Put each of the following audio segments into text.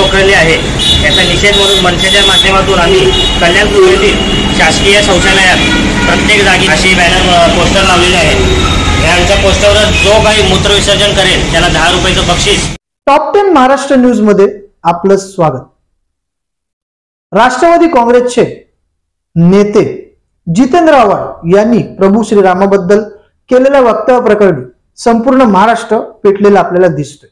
उकळली आहे याचा निषेध म्हणून मनसेच्या माध्यमातून आम्ही कल्याण येथील शासकीय शौचालयात प्रत्येक जागी अशी बॅनर पोस्टर लावलेले आहेत। यांच्या पोस्टरवर जो काही मूत्रविसर्जन करेल त्याला 10 रुपयाचं बक्षीस। टॉप 10 महाराष्ट्र न्यूज मध्ये आपलं स्वागत। राष्ट्रवादी काँग्रेसचे नेते जितेंद्र आव्हाड यांनी प्रभू श्रीरामाबद्दल केलेल्या वक्तव्याप्रकरणी संपूर्ण महाराष्ट्र पेटलेला आपल्याला दिसतोय।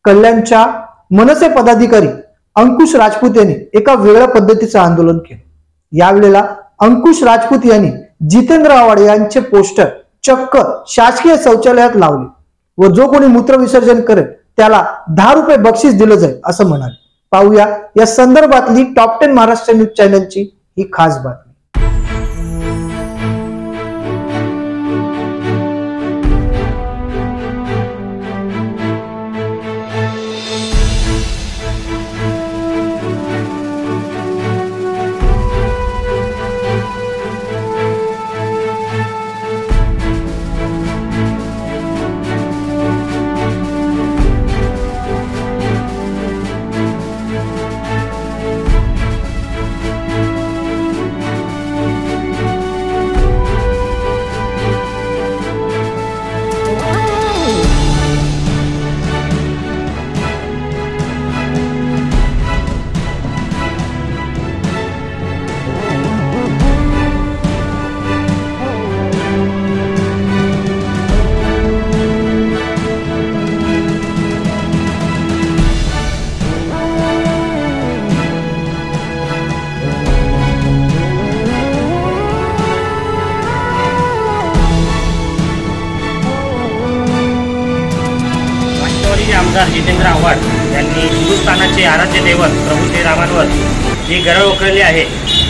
कल्याणच्या मनसे पदाधिकारी अंकुश राजपूत यांनी एका वेगळ्या पद्धतीचं आंदोलन केलं। यावेळेला अंकुश राजपूत यांनी जितेंद्र आव्हाड यांचे पोस्टर चक्क शासकीय शौचालयात लावले व जो कोणी मूत्रविसर्जन करेल त्याला 10 रुपये बक्षीस दिलं जाईल असं म्हणाले। पाहूया या संदर्भातली टॉप 10 महाराष्ट्र न्यूज चॅनलची ही खास बातमी। आमदार जितेंद्र आव्हाड यांनी हिंदुस्थानाचे आराध्य दैवत प्रभू श्रीरामांवर जी गरळ उकळली आहे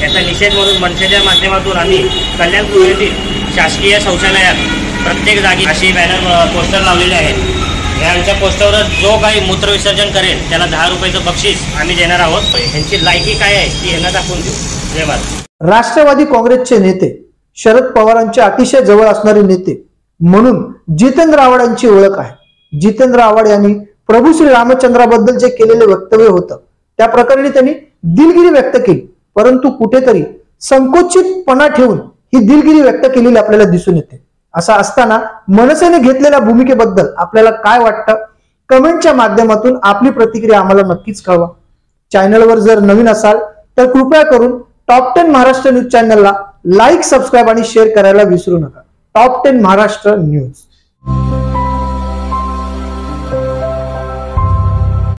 याचा निषेध म्हणून मनसेच्या माध्यमातून आम्ही कल्याण येथील शासकीय शौचालयात प्रत्येक जागी अशी बॅनर पोस्टर लावलेले आहेत। यांच्या पोस्टरवर जो काही मूत्रविसर्जन करेल त्याला 10 रुपयाचं बक्षीस आम्ही देणार आहोत। यांची लायकी काय आहे ती यांना दाखवून देऊ। जय भारत। राष्ट्रवादी काँग्रेसचे नेते शरद पवारांचे अतिशय जवळ असणारे नेते म्हणून जितेंद्र आव्हाड यांची ओळख आहे। जितेंद्र आव्हाड यांनी प्रभू श्री रामचंद्राबद्दल जे केलेले वक्तव्य होतं त्या प्रकरणी त्यांनी दिलगिरी व्यक्त केली, परंतु कुठेतरी संकोचितपणा ठेवून ही दिलगिरी व्यक्त केलेली आपल्याला दिसून येते। असं असताना मनसेने घेतलेल्या भूमिकेबद्दल आपल्याला काय वाटतं कमेंटच्या माध्यमातून आपली प्रतिक्रिया आम्हाला नक्कीच कळवा। चॅनलवर जर नवीन असाल तर कृपया करून टॉप 10 महाराष्ट्र न्यूज चॅनलला लाईक, सबस्क्राईब आणि शेअर करायला विसरू नका। Top 10 Maharashtra news.